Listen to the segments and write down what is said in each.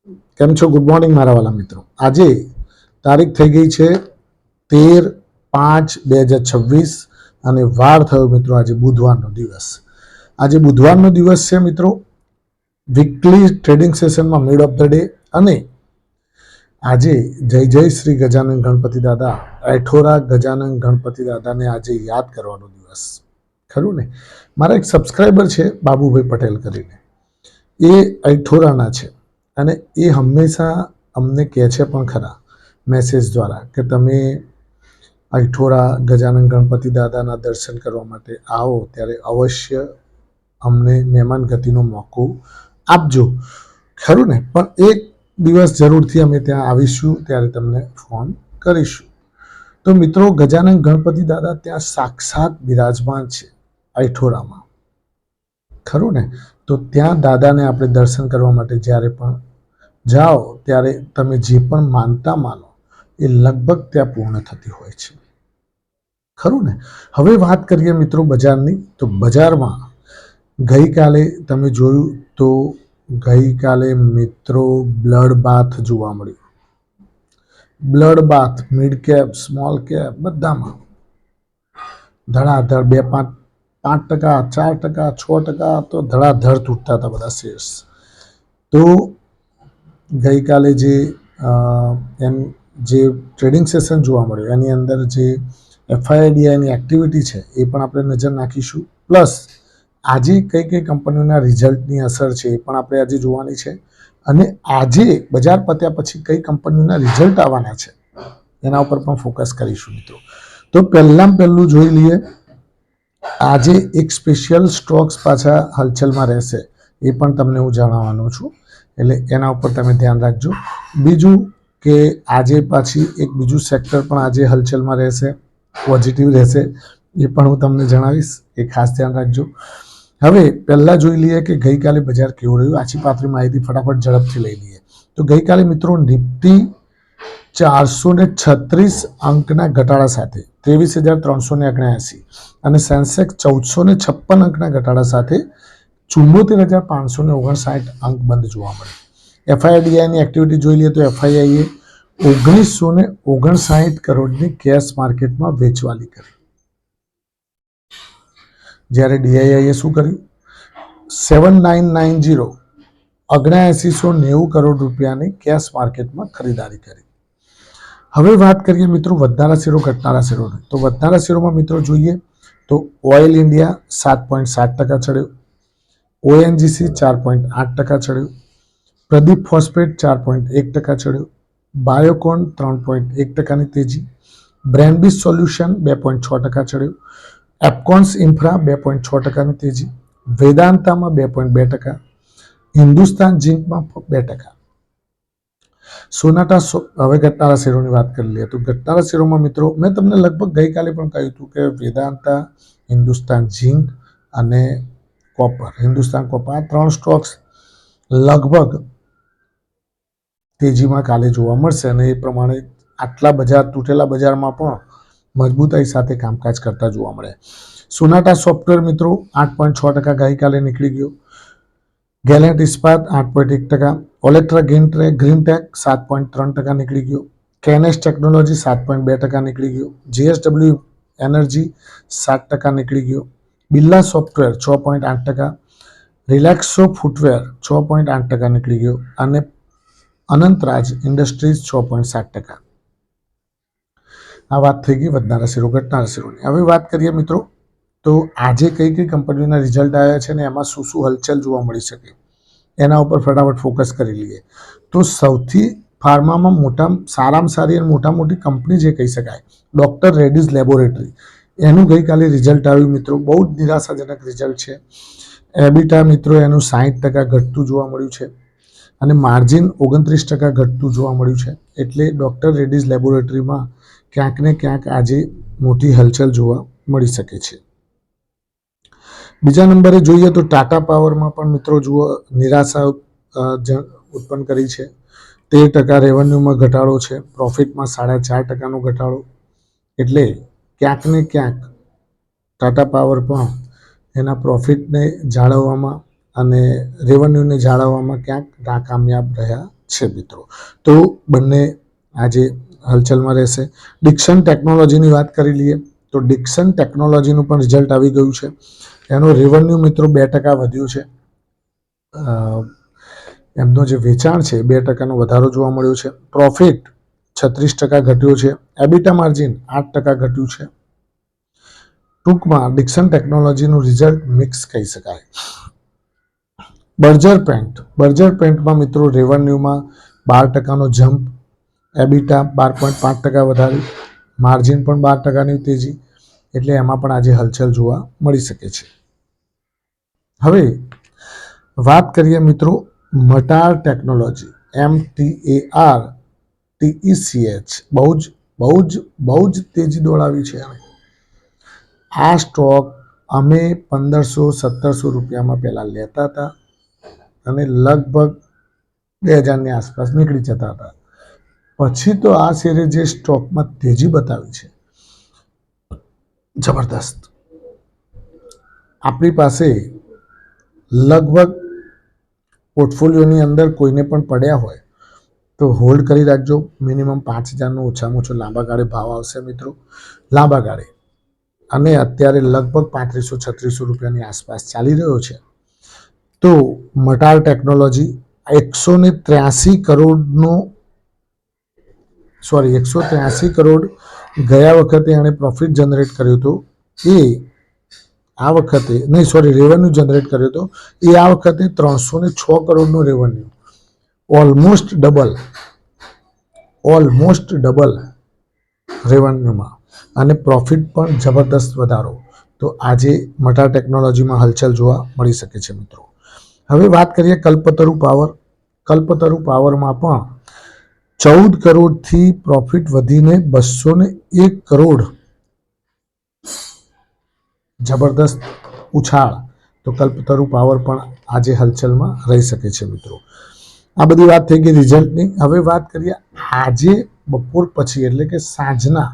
કેમ છો? Good morning મારા વાલા મિત્રો. આજે તારીખ થઈ ગઈ છે 13/5/2026 અને વાર થયો મિત્રો આજે બુધવારનો દિવસ. આજે બુધવારનો દિવસ છે મિત્રો. વીકલી ટ્રેડિંગ સેશનમાં મિડ ઓફ ધ ડે અને આજે જય જય શ્રી ગજાનન ગણપતિ દાદા, એઠોરા ગજાનન ગણપતિ દાદાને આજે યાદ કરવાનો દિવસ. ખરું ને? મારા એક સબસ્ક્રાઈબર છે બાબુભાઈ પટેલ કરીને, એ એઠોરાના છે અને એ હંમેશા અમને કહે છે પણ ખરા મેસેજ દ્વારા કે તમે અઠોરા ગજાનન ગણપતિ દાદાના દર્શન કરવા માટે આવો ત્યારે અવશ્ય અમને મહેમાન ગતિનો મોકો આપજો. ખરું ને? પણ એક દિવસ જરૂરથી અમે ત્યાં આવીશું ત્યારે તમને ફોન કરીશું. તો મિત્રો, ગજાનન ગણપતિ દાદા ત્યાં સાક્ષાત બિરાજમાન છે અઠોરામાં. ખરું ને? તો ત્યાં દાદાને આપણે દર્શન કરવા માટે જ્યારે પણ જાઓ ત્યારે તમે જે પણ માનતા માનો એ લગભગ ત્યાં પૂર્ણ થતી હોય છે. ખરું ને? હવે વાત કરીએ મિત્રો બજારની. તો બજારમાં ગઈકાલે તમે જોયું તો ગઈકાલે મિત્રો બ્લડ બાથ જોવા મળ્યું. બ્લડ બાથ મિડ કેપ, સ્મોલ કેપ બધામાં ધડાધડ 5%, 4%, 6% તો ધડાધડ તૂટતા હતા બધા શેર્સ. તો ગઈકાલે જે ટ્રેડિંગ સેશન જોવા મળ્યું એની અંદર જે એફઆઈઆઈડીઆઈની એક્ટિવિટી છે એ પણ આપણે નજર નાખીશું. પ્લસ આજે કઈ કઈ કંપનીઓના રિઝલ્ટની અસર છે એ પણ આપણે આજે જોવાની છે. અને આજે બજાર પત્યા પછી કઈ કંપનીઓના રિઝલ્ટ આવવાના છે એના ઉપર પણ ફોકસ કરીશું મિત્રો. તો પહેલું જોઈ લઈએ. આજે એક સ્પેશિયલ સ્ટોક્સ પાછા હલચલમાં રહેશે એ પણ તમને હું જણાવવાનો છું, એટલે એના ઉપર તમે ધ્યાન રાખજો. બીજું કે આજે પાછી એક બીજું સેક્ટર પણ આજે હલચલમાં રહેશે, પોઝિટિવ રહેશે, એ પણ હું તમને જણાવીશ, એ ખાસ ધ્યાન રાખજો. હવે પહેલાં જોઈ લઈએ કે ગઈકાલે બજાર કેવું રહ્યું. આછી પાતળી માહિતી ફટાફટ ઝડપથી લઈ લઈએ. તો ગઈકાલે મિત્રો નિફ્ટી 436 અંકના ઘટાડા સાથે 23,379 અને સેન્સેક્સ 1456 અંકના ઘટાડા સાથે 74,559 અંક બંધ જોવા મળે. એફઆઈઆઈડીઆઈની એક્ટિવિટી જોઈ લઈએ તો એફઆઈઆઈએ 1959 કરોડની કેશ માર્કેટમાં વેચવાલી કરી, જ્યારે ડીઆઈઆઈએ શું કર્યું? 7990 7990 કરોડ રૂપિયાની કેશ માર્કેટમાં ખરીદારી કરી. હવે વાત કરીએ મિત્રો વધનારા શેરો ઘટનારા શેરોની. તો વધનારા શેરોમાં મિત્રો જોઈએ તો ઓઇલ ઇન્ડિયા 7.7% ચડ્યો, ઓએનજીસી 4.8% ચડ્યો, પ્રદીપ ફોસ્ફેટ 4.1% ચડ્યો, બાયોકોન 3.1%ની તેજી, બ્રેન્ડિસ સોલ્યુશન 2.6% ચડ્યો, એપકોન્સ ઇન્ફ્રા 2.6%ની તેજી, વેદાંતામાં 2.2%, હિન્દુસ્તાન ઝિંકમાં 2%. સોનાટા હવે ઘટનારા શેરોની વાત કરી લઈએ તો ઘટનારા શેરોમાં મિત્રો મેં તમને લગભગ ગઈકાલે પણ કહ્યું હતું કે વેદાંતા, હિન્દુસ્તાન ઝિંક અને કોપર, હિન્દુસ્તાન કોપર આ 3 સ્ટોક્સ લગભગ તેજીમાં કાલે જોવા મળશે અને એ પ્રમાણે આટલા બજાર તૂટેલા બજારમાં પણ મજબૂતાઈ સાથે કામકાજ કરતા જોવા મળે. સોનાટા સોફ્ટવેર મિત્રો 8.6% ગઈકાલે નીકળી ગયો, ગેલેન્ટ ઇસ્પાત 8.1%, ઓલેક્ટ્રા ગ્રીનટેક 7.3% નીકળી ગયો, કેનેસ ટેકનોલોજી 7.2% નીકળી ગયો, જીએસડબલ્યુ એનર્જી 7% નીકળી ગયો, બિરલા સોફ્ટવેર 6.8%, રિલેક્સો ફૂટવેર 6.8% નીકળી ગયો અને અનંતરાજ ઇન્ડસ્ટ્રીઝ 6.7%. આ વાત થઈ ગઈ વધનારા શેરો ઘટનારા શેરોની. હવે વાત કરીએ મિત્રો તો આજે કઈ કઈ કંપનીઓના રિઝલ્ટ આવ્યા છે ને એમાં શું શું હલચલ જોવા મળી શકે એના ઉપર ફટાફટ ફોકસ કરી લઈએ. તો સૌથી ફાર્મામાં સારામાં સારી અને મોટી કંપની જે કહી શકાય ડૉક્ટર રેડ્ડીઝ લેબોરેટરી, એનું ગઈકાલે રિઝલ્ટ આવ્યું મિત્રો. બહુ જ નિરાશાજનક રિઝલ્ટ છે. એબિટા મિત્રો એનું 60% ઘટતું જોવા મળ્યું છે અને માર્જિન 29% ઘટતું જોવા મળ્યું છે. એટલે ડૉક્ટર રેડ્ડીઝ લેબોરેટરીમાં ક્યાંક ને ક્યાંક આજે મોટી હલચલ જોવા મળી શકે છે. બીજા નંબરે જોઈએ તો ટાટા પાવરમાં પણ મિત્રો જુઓ નિરાશા ઉત્પન્ન કરી છે. 13% રેવન્યુમાં ઘટાડો છે, પ્રોફિટમાં 4.5%નો ઘટાડો. એટલે ક્યાંક ને ક્યાંક ટાટા પાવર પણ એના પ્રોફિટને જાળવવામાં અને રેવન્યુને જાળવવામાં ક્યાંક નાકામયાબ રહ્યા છે મિત્રો. તો બંને આજે હલચલમાં રહેશે. ડિક્સન ટેકનોલોજીની વાત કરી લઈએ તો ડિક્સન ટેકનોલોજીનું પણ રિઝલ્ટ આવી ગયું છે. એનું રેવન્યુ મિત્રો 2% વધ્યું છે. એમનું જે વેચાણ છે 2%નો વધારો જોવા મળ્યો છે. પ્રોફિટ 36% ઘટ્યો છે. એબિટા માર્જિન 8% ઘટ્યું છે. ટૂંકમાં ડિક્સન ટેકનોલોજીનું રિઝલ્ટ મિક્સ કહી શકાય. બર્જર પેન્ટમાં મિત્રો રેવન્યુમાં 12%નો જમ્પ, એબિટા 12.5% વધારી, માર્જિન પણ 12%ની તેજી, એટલે એમાં પણ આજે હલચલ જોવા મળી શકે છે. હવે વાત કરીએ મિત્રો મટાર ટેકનોલોજી, MTAR TECH, બહુ જ તેજી દોડાવી છે. આ સ્ટોક અમે 1500-1700 રૂપિયામાં પહેલા લેતા હતા અને લગભગ 2000ની આસપાસ નીકળી જતા હતા. પછી તો આ શેરે જે સ્ટોકમાં તેજી બતાવી છે જબરદસ્ત. આપણી પાસે લગભગ પોર્ટફોલિયોની અંદર કોઈને પણ પડ્યા હોય તો હોલ્ડ કરી રાખજો. મિનિમમ 5000નો ઓછામાં ઓછો લાંબા ગાળે ભાવ આવશે મિત્રો, લાંબા ગાળે. અને અત્યારે લગભગ 3500-3600 રૂપિયાની આસપાસ ચાલી રહ્યો છે. તો મટાર ટેકનોલોજી 183 કરોડ ગયા વખતે એણે પ્રોફિટ જનરેટ કર્યો હતો, એ આ વખતે રેવન્યુ જનરેટ કર્યો હતો, એ આ વખતે 306 કરોડનો રેવન્યુ, ઓલમોસ્ટ ડબલ રેવન્યુમાં, અને પ્રોફિટ પણ જબરદસ્ત વધારો. તો આજે મટાર ટેકનોલોજીમાં હલચલ જોવા મળી શકે છે મિત્રો. હવે વાત કરીએ કલ્પતરુ પાવરમાં પણ 14 કરોડથી પ્રોફિટ વધીને 201 કરોડ, જબરદસ્ત ઉછાળ. તો કલ્પતરુ પાવર પણ આજે હલચલમાં રહી શકે છે મિત્રો. આ બધી વાત થઈ ગઈ રિઝલ્ટની. હવે વાત કરીએ આજે બપોર પછી એટલે કે સાંજના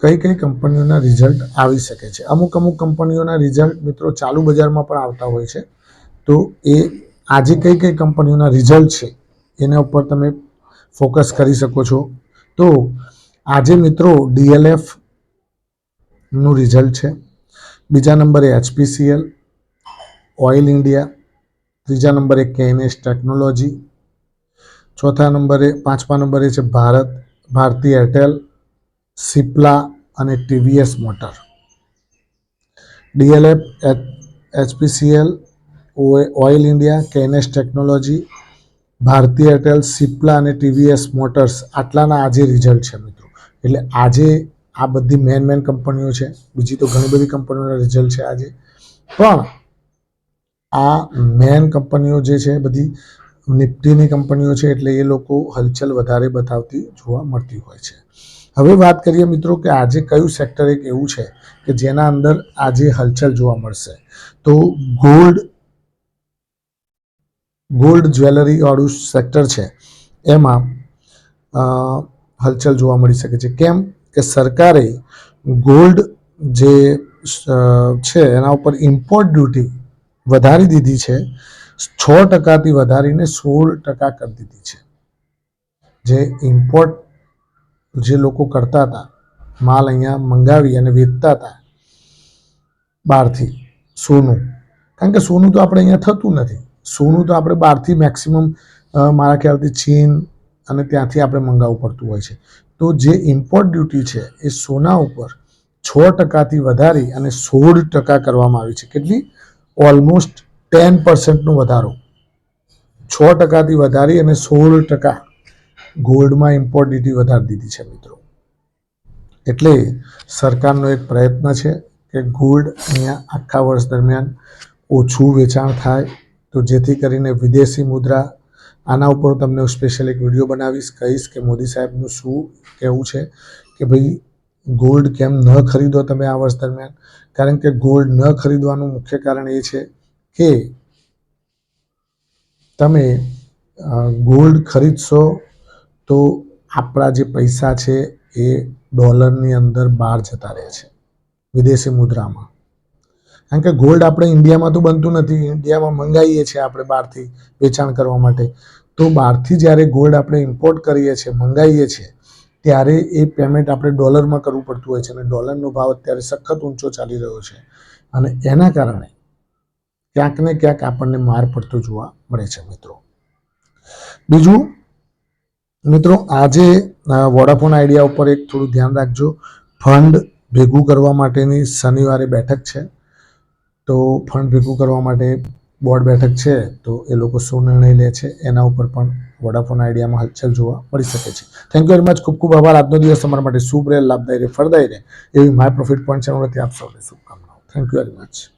કઈ કંપનીઓના રિઝલ્ટ આવી શકે છે. અમુક કંપનીઓના રિઝલ્ટ મિત્રો ચાલુ બજારમાં પણ આવતા હોય છે. તો એ આજે કઈ કંપનીઓના રિઝલ્ટ છે એના ઉપર તમે ફોકસ કરી શકો છો. તો આજે મિત્રો DLF નું રિઝલ્ટ છે. બીજા નંબરે HPCL, ઓઇલ ઇન્ડિયા, ત્રીજા નંબરે KNS ટેકનોલોજી, પાંચમા નંબરે છે ભારતી એરટેલ, સિપ્લા અને TVS motor. DLF, HPCL, oil India, KNS technology, Bharti Airtel, Cipla અને TVS મોટર્સ, આટલાના આજે રિઝલ્ટ છે મિત્રો. એટલે આજે આ બધી મેન કંપનીઓ છે. બીજી તો ઘણી બધી કંપનીઓના રિઝલ્ટ છે આજે, પણ આ મેન કંપનીઓ જે છે બધી નિફ્ટીની કંપનીઓ છે, એટલે એ લોકો હલચલ વધારે બતાવતી જોવા મળતી હોય છે. હવે વાત કરીએ મિત્રો કે આજે કયું સેક્ટર એક એવું છે કે જેના અંદર આજે હલચલ જોવા મળશે. તો ગોલ્ડ જ્વેલરી વાળું સેક્ટર છે, એમાં હલચલ જોવા મળી શકે છે. કેમ કે સરકારે ગોલ્ડ જે છે એના ઉપર ઇમ્પોર્ટ ડ્યુટી વધારી દીધી છે. 6%થી વધારીને 16% કરી દીધી છે. જે ઇમ્પોર્ટ જે લોકો કરતા હતા, માલ અહીંયા મંગાવી અને વેચતા હતા બહારથી, સોનું, કારણ કે સોનું તો આપણે અહીંયા થતું નથી. સોનું તો આપણે બહારથી મેક્સિમમ મારા ખ્યાલથી ચીન અને ત્યાંથી આપણે મંગાવવું પડતું હોય છે. તો જે ઇમ્પોર્ટ ડ્યુટી છે એ સોના ઉપર 6%થી વધારી અને 16% કરવામાં આવી છે. કેટલી? ઓલમોસ્ટ 10%નો વધારો. 6%થી વધારી અને 16% ગોલ્ડમાં ઇમ્પોર્ટ ડ્યુટી વધારી દીધી છે મિત્રો. એટલે સરકારનો એક પ્રયત્ન છે કે ગોલ્ડ અહીંયા આખા વર્ષ દરમિયાન ઓછું વેચાણ થાય, તો જેથી કરીને વિદેશી મુદ્રા, આના ઉપર તમને સ્પેશિયલ એક વિડીયો બનાવીશ, કહીશ કે મોદી સાહેબનું શું કહેવું છે કે ભાઈ ગોલ્ડ કેમ ન ખરીદો તમે આ વર્ષ દરમિયાન. કારણ કે ગોલ્ડ ન ખરીદવાનું મુખ્ય કારણ એ છે કે તમે ગોલ્ડ ખરીદશો તો આપણા જે પૈસા છે એ ડોલરની અંદર બહાર જતા રહે છે, વિદેશી મુદ્રામાં. કારણ કે ગોલ્ડ આપણે ઇન્ડિયામાં તો બનતું નથી, ઇન્ડિયામાં મંગાવીએ છીએ આપણે બહારથી વેચાણ કરવા માટે. તો બહારથી જ્યારે ગોલ્ડ આપણે ઇમ્પોર્ટ કરીએ છીએ, મંગાવીએ છીએ, ત્યારે એ પેમેન્ટ આપણે ડોલરમાં કરવું પડતું હોય છે અને ડોલરનો ભાવ અત્યારે સખત ઊંચો ચાલી રહ્યો છે અને એના કારણે ક્યાંક ને ક્યાંક આપણને માર પડતો જોવા મળે છે મિત્રો. બીજું મિત્રો, આજે વોડાફોન આઈડિયા ઉપર એક થોડું ધ્યાન રાખજો. ફંડ ભેગું કરવા માટેની શનિવારે બેઠક છે. તો ફંડ ભેગું કરવા માટે બોર્ડ બેઠક છે, તો એ લોકો શું નિર્ણય લે છે એના ઉપર પણ વોડાફોન આઈડિયામાં હલચલ જોવા મળી શકે છે. Thank you very much. ખૂબ ખૂબ આભાર. આજનો દિવસ તમારા માટે શુભ રહે, લાભદાયી રહે, ફળદાયી રહે એવી માય પ્રોફિટ પોઈન્ટ ચેનલથી આપ સૌને શુભકામનાઓ. Thank you very much.